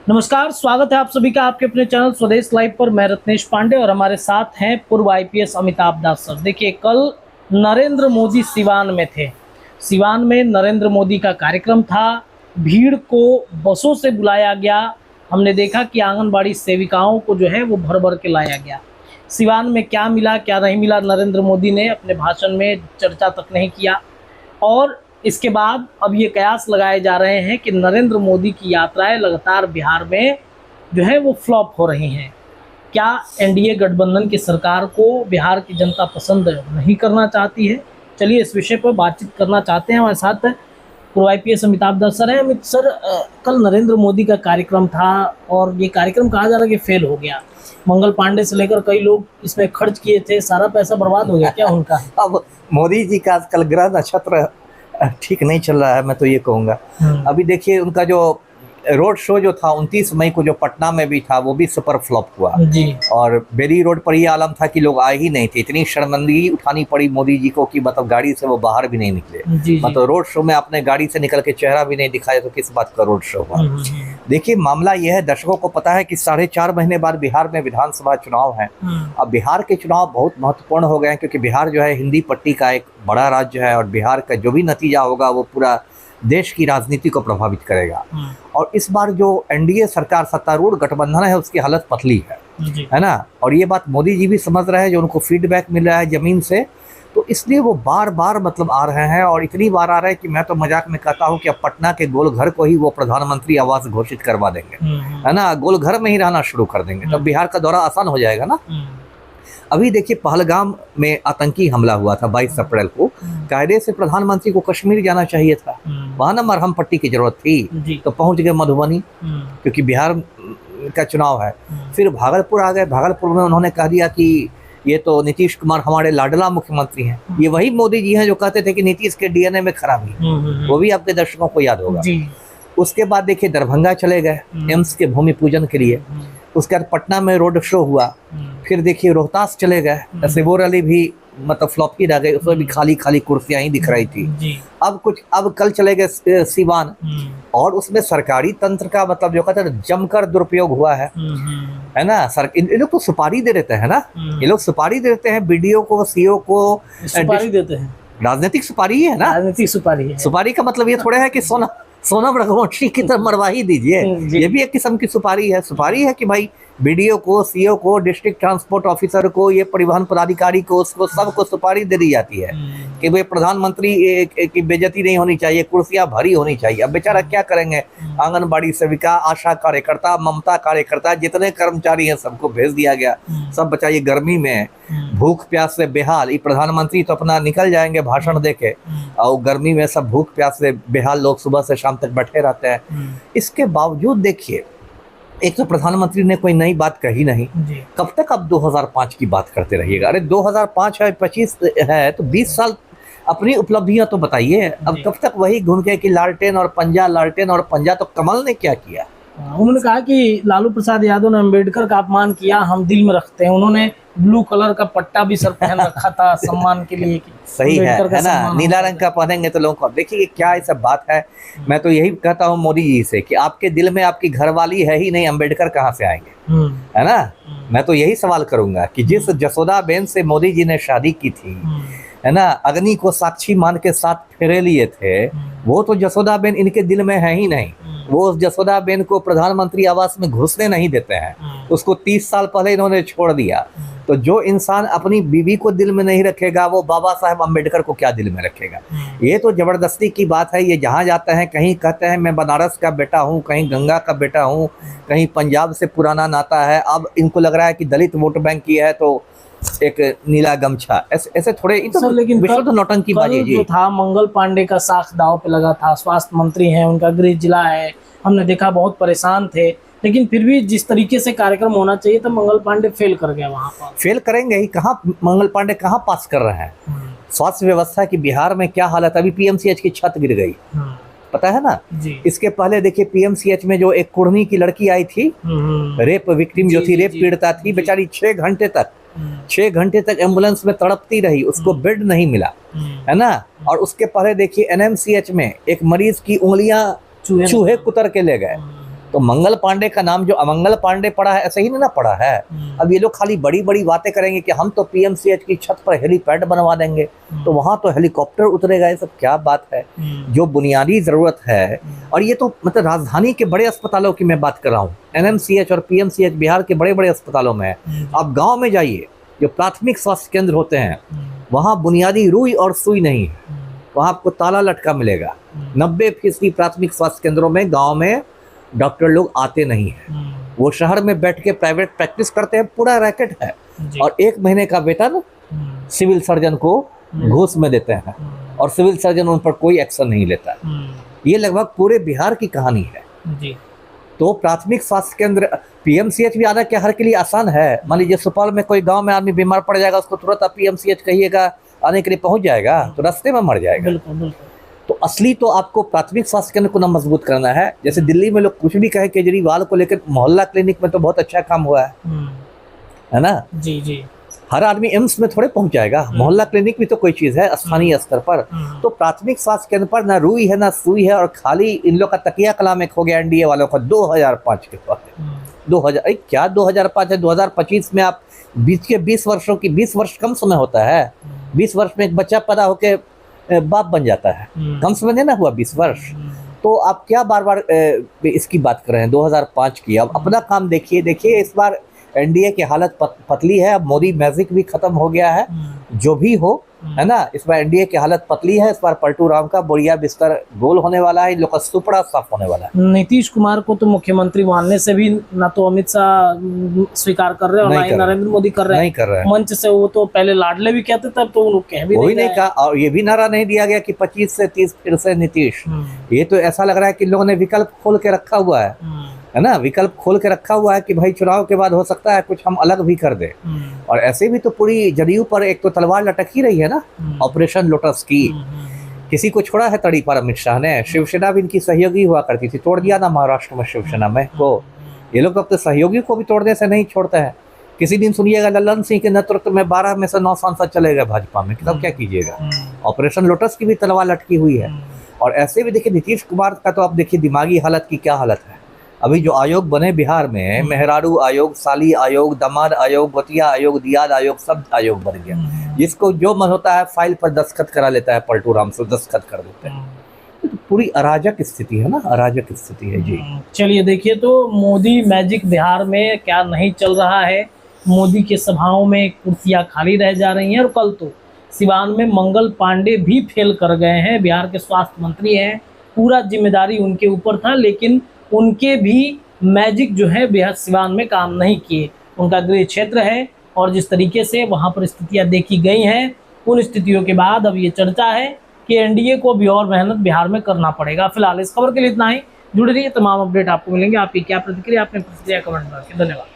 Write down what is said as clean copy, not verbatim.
नमस्कार, स्वागत है आप सभी का आपके अपने चैनल स्वदेश लाइव पर। मैं रत्नेश पांडे और हमारे साथ हैं पूर्व आईपीएस अमिताभ दास सर। देखिए, कल नरेंद्र मोदी सिवान में थे। सिवान में नरेंद्र मोदी का कार्यक्रम था। भीड़ को बसों से बुलाया गया। हमने देखा कि आंगनबाड़ी सेविकाओं को जो है वो भर भर के लाया गया। सिवान में क्या मिला क्या नहीं मिला, नरेंद्र मोदी ने अपने भाषण में चर्चा तक नहीं किया। और इसके बाद अब ये कयास लगाए जा रहे हैं कि नरेंद्र मोदी की यात्राएं लगातार बिहार में जो है वो फ्लॉप हो रही हैं। क्या एनडीए गठबंधन की सरकार को बिहार की जनता पसंद नहीं करना चाहती है? चलिए इस विषय पर बातचीत करना चाहते हैं। हमारे साथ पूर्व आईपीएस अमिताभ दास सर हैं। अमित सर, कल नरेंद्र मोदी का कार्यक्रम था और ये कार्यक्रम कहा जा रहा है कि फेल हो गया। मंगल पांडे से लेकर कई लोग इसमें खर्च किए थे, सारा पैसा बर्बाद हो गया क्या उनका? अब मोदी जी का आजकल ग्रह नक्षत्र ठीक नहीं चल रहा है, मैं तो ये कहूँगा। अभी देखिए, उनका जो रोड शो जो था 29 मई को जो पटना में भी था, वो भी सुपर फ्लॉप हुआ जी। और बेरी रोड पर ये आलम था कि लोग आए ही नहीं थे। इतनी शर्मिंदगी उठानी पड़ी मोदी जी को कि मतलब गाड़ी से वो बाहर भी नहीं निकले। मतलब रोड शो में अपने गाड़ी से निकल के चेहरा भी नहीं दिखाया, तो किस बात का रोड शो हुआ? देखिए, मामला यह है, दर्शकों को पता है कि 4.5 महीने बाद बिहार में विधानसभा चुनाव है। अब बिहार के चुनाव बहुत महत्वपूर्ण हो गए हैं, क्योंकि बिहार जो है हिंदी पट्टी का एक बड़ा राज्य है और बिहार का जो भी नतीजा होगा वो पूरा देश की राजनीति को प्रभावित करेगा। और इस बार जो एनडीए सरकार सत्तारूढ़ गठबंधन है उसकी हालत पतली है ना। और ये बात मोदी जी भी समझ रहे हैं, जो उनको फीडबैक मिल रहा है जमीन से, तो इसलिए वो बार बार मतलब आ रहे हैं। और इतनी बार आ रहे हैं कि मैं तो मजाक में कहता हूँ कि अब पटना के गोलघर को ही वो प्रधानमंत्री आवास घोषित करवा देंगे, है ना। गोलघर में ही रहना शुरू कर देंगे, तब बिहार का दौरा आसान हो जाएगा ना। अभी देखिए, पहलगाम में आतंकी हमला हुआ था 22 अप्रैल को। कायदे से प्रधानमंत्री को कश्मीर जाना चाहिए था, वहां ना मरहम पट्टी की जरूरत थी, तो पहुंच गए मधुबनी, क्योंकि बिहार का चुनाव है। फिर भागलपुर आ गए। भागलपुर में उन्होंने कह दिया कि ये तो नीतीश कुमार हमारे लाडला मुख्यमंत्री हैं। ये वही मोदी जी हैं जो कहते थे कि नीतीश के डीएनए में खराबी, वो भी आपके दर्शकों को याद होगा। उसके बाद देखिए, दरभंगा चले गए एम्स के भूमि पूजन के लिए। उसके बाद पटना में रोड शो हुआ। फिर देखिए, रोहतास चले गए। सिबोर अली भी मतलब फ्लॉप ही रह गए, उसमें भी खाली खाली कुर्सियां ही दिख रही थी। अब कल चले गए सिवान, और उसमें सरकारी तंत्र का मतलब जो कहते हैं जमकर दुरुपयोग हुआ है ना। ये लोग तो सुपारी दे देते हैं ना, ये लोग सुपारी दे देते हैं, बीडीओ को, सीओ को सुपारी देते हैं। राजनीतिक सुपारी ही है ना, राजनीतिक सुपारी है। सुपारी का मतलब ये थोड़ा है कि सोनम रघुवंशी की तरह मरवा ही दीजिए। ये भी एक किस्म की सुपारी है। सुपारी है कि भाई बीडीओ को, सीओ को, डिस्ट्रिक्ट ट्रांसपोर्ट ऑफिसर को, ये परिवहन पदाधिकारी को, उसको सबको सुपारी दे दी जाती है कि भाई प्रधानमंत्री की बेइज्जती नहीं होनी चाहिए, कुर्सियां भरी होनी चाहिए। अब बेचारा क्या करेंगे? आंगनबाड़ी सेविका, आशा कार्यकर्ता, ममता कार्यकर्ता, जितने कर्मचारी हैं सबको भेज दिया गया। सब बचाइए गर्मी में भूख प्यास से बेहाल। ये प्रधानमंत्री तो अपना निकल जाएंगे भाषण देके, और गर्मी में सब भूख प्यास से बेहाल लोग सुबह से शाम तक बैठे रहते हैं। इसके बावजूद देखिए, एक तो प्रधानमंत्री ने कोई नई बात कही नहीं। कब तक आप 2005 की बात करते रहिएगा? अरे 2005 है, 25 है, तो 20 साल अपनी उपलब्धियां तो बताइए। अब कब तक वही घूम के कि लालटेन और पंजा, लालटेन और पंजा? तो कमल ने क्या किया? उन्होंने कहा कि लालू प्रसाद यादव ने अम्बेडकर का अपमान किया, हम दिल में रखते हैं। उन्होंने ब्लू कलर का पट्टा भी सर पहन रखा था सम्मान के लिए। सही है ना, नीला रंग का पहनेंगे तो लोगों को। देखिए क्या ये सब बात है। मैं तो यही कहता हूँ मोदी जी से कि आपके दिल में आपकी घरवाली है ही नहीं, अम्बेडकर कहाँ से आएंगे, है ना। मैं तो यही सवाल करूंगा कि जिस जसोदा बेन से मोदी जी ने शादी की थी, है ना, अग्नि को साक्षी मान के साथ फेरे लिए थे, वो तो जसोदा बेन इनके दिल में है ही नहीं। वो उस जसोदा बेन को प्रधानमंत्री आवास में घुसने नहीं देते हैं। उसको 30 साल पहले इन्होंने छोड़ दिया। तो जो इंसान अपनी बीवी को दिल में नहीं रखेगा, वो बाबा साहब अम्बेडकर को क्या दिल में रखेगा? ये तो जबरदस्ती की बात है। ये जहाँ जाते हैं, कहीं कहते हैं मैं बनारस का बेटा हूँ, कहीं गंगा का बेटा हूँ, कहीं पंजाब से पुराना नाता है। अब इनको लग रहा है कि दलित वोट बैंक की है तो एक नीला गमछा, ऐसे थोड़े। लेकिन विश्व नौटंकी बाजी जी जो था, मंगल पांडे का साख दाव पे लगा था। स्वास्थ्य मंत्री हैं, उनका गृह जिला है, हमने देखा बहुत परेशान थे। लेकिन फिर भी जिस तरीके से कार्यक्रम होना चाहिए था, मंगल पांडे फेल कर गया वहाँ पर। फेल करेंगे ही कहाँ, मंगल पांडे कहाँ पास कर रहे हैं? स्वास्थ्य व्यवस्था की बिहार में क्या हालत? अभी पीएमसीएच की छत गिर गई, पता है ना जी। इसके पहले देखिए, पीएमसीएच में जो एक कुर्मी की लड़की आई थी, रेप विक्टिम जो थी, रेप पीड़िता थी, बेचारी 6 घंटे तक एम्बुलेंस में तड़पती रही, उसको बेड नहीं मिला, है ना। और उसके पहले देखिए, एनएमसीएच में एक मरीज की उंगलियां चूहे कुतर के ले गए, तो मंगल पांडे का नाम जो अमंगल पांडे पड़ा है ऐसे ही ना पड़ा है। अब ये लोग खाली बड़ी बड़ी बातें करेंगे कि हम तो पीएमसीएच की छत पर हेलीपैड बनवा देंगे, तो वहां तो हेलीकॉप्टर उतरेगा, ये सब क्या बात है। जो बुनियादी जरूरत है, और ये तो मतलब राजधानी के बड़े अस्पतालों की मैं बात कर रहा हूँ, एनएमसीएच और पीएमसीएच बिहार के बड़े बड़े अस्पतालों में है। आप गाँव में जाइए, जो प्राथमिक स्वास्थ्य केंद्र होते हैं वहाँ बुनियादी रुई और सुई नहीं है, वहाँ आपको ताला लटका मिलेगा। 90% प्राथमिक स्वास्थ्य केंद्रों में गांव में डॉक्टर लोग आते नहीं हैं, वो शहर में बैठ के प्राइवेट प्रैक्टिस करते हैं, पूरा रैकेट है। और 1 महीने का वेतन सिविल सर्जन को घूस में देते हैं, और सिविल सर्जन उन पर कोई एक्शन नहीं लेता। ये लगभग पूरे बिहार की कहानी है जी। तो प्राथमिक स्वास्थ्य केंद्र, पीएमसीएच भी आना क्या हर के लिए आसान है? मान लीजिए सुपौल में कोई गांव में आदमी बीमार पड़ जाएगा, उसको तुरंत आप पीएमसीएच कहिएगा आने के लिए पहुंच जाएगा, तो रास्ते में मर जाएगा। बिल्कुल। तो असली तो आपको प्राथमिक स्वास्थ्य केंद्र को ना मजबूत करना है। जैसे दिल्ली में लोग कुछ भी कहे केजरीवाल को लेकर, मोहल्ला क्लिनिक में तो बहुत अच्छा काम हुआ है ना जी जी। हर आदमी एम्स में थोड़े पहुंच जाएगा, मोहल्ला क्लिनिक भी तो कोई चीज है स्थानीय स्तर पर। तो प्राथमिक स्वास्थ्य केंद्र पर ना रुई है ना सुई है, और खाली इन लोग का तकिया कलाम एक हो गया एनडीए वालों का 2005 के बाद। 2000 क्या 2005 है, 2025 में आप बीच के 20 वर्षों की, 20 वर्ष कम समय होता है। 20 वर्ष में एक बच्चा पैदा होके बाप बन जाता है, कम समय नहीं ना हुआ 20 वर्ष। तो आप क्या बार बार इसकी बात कर रहे हैं 2005 की? अब अपना काम देखिए इस बार एनडीए की हालत पतली है। अब मोदी मैजिक भी खत्म हो गया है, जो भी हो, है ना। इस बार एनडीए की हालत पतली है। इस बार पलटू राम का बोरिया बिस्तर गोल होने वाला है, इन लोग का सुपड़ा साफ होने वाला है। नीतीश कुमार को तो मुख्यमंत्री मानने से भी ना तो अमित शाह स्वीकार कर रहे हैं और ना ही नरेंद्र मोदी कर रहे हैं। मंच से वो तो पहले लाडले भी कहते, तब तो उन्होंने कह भी नहीं कहा, और ये भी नारा नहीं दिया गया कि 25 से 30 फिर से नीतीश। ये तो ऐसा लग रहा है कि लोगों ने विकल्प खोल के रखा हुआ है ना, विकल्प खोल के रखा हुआ है कि भाई चुनाव के बाद हो सकता है कुछ हम अलग भी कर दे। और ऐसे भी तो पूरी जदयू पर एक तो तलवार लटक ही रही है ना, ऑपरेशन लोटस की। किसी को छोड़ा है तड़ी पर अमित शाह ने? शिवसेना भी इनकी सहयोगी हुआ करती थी, तोड़ दिया ना महाराष्ट्र में शिवसेना में को। ये लोग अब तो सहयोगी को भी तोड़ने से नहीं छोड़ते हैं। किसी दिन सुनिएगा ललन सिंह के नेतृत्व में 12 में से 9 सांसद चले गए भाजपा में, तब क्या कीजिएगा? ऑपरेशन लोटस की भी तलवार लटकी हुई है। और ऐसे भी देखिए नीतीश कुमार का तो आप देखिए दिमागी हालत की क्या हालत है। अभी जो आयोग बने बिहार में, मेहरारू आयोग, साली आयोग, दमाद आयोग, बतिया आयोग, दियाद आयोग, सब आयोग बन गया। जिसको जो मन होता है फाइल पर दस्तखत करा लेता है, पलटू राम से दस्तखत कर देते हैं। तो पूरी अराजक स्थिति है ना, अराजक स्थिति है जी। चलिए देखिए, तो मोदी मैजिक बिहार में क्या नहीं चल रहा है। मोदी के सभाओं में कुर्सियां खाली रह जा रही हैं, और कल तो सिवान में मंगल पांडे भी फेल कर गए हैं। बिहार के स्वास्थ्य मंत्री हैं, पूरा जिम्मेदारी उनके ऊपर था, लेकिन उनके भी मैजिक जो है बिहार सिवान में काम नहीं किए। उनका गृह क्षेत्र है, और जिस तरीके से वहाँ पर स्थितियाँ देखी गई हैं, उन स्थितियों के बाद अब ये चर्चा है कि एनडीए को भी और मेहनत बिहार में करना पड़ेगा। फिलहाल इस खबर के लिए इतना ही। जुड़े रहिए, तमाम अपडेट आपको मिलेंगे। आपकी क्या प्रतिक्रिया, आपने प्रतिक्रिया कमेंट में। धन्यवाद।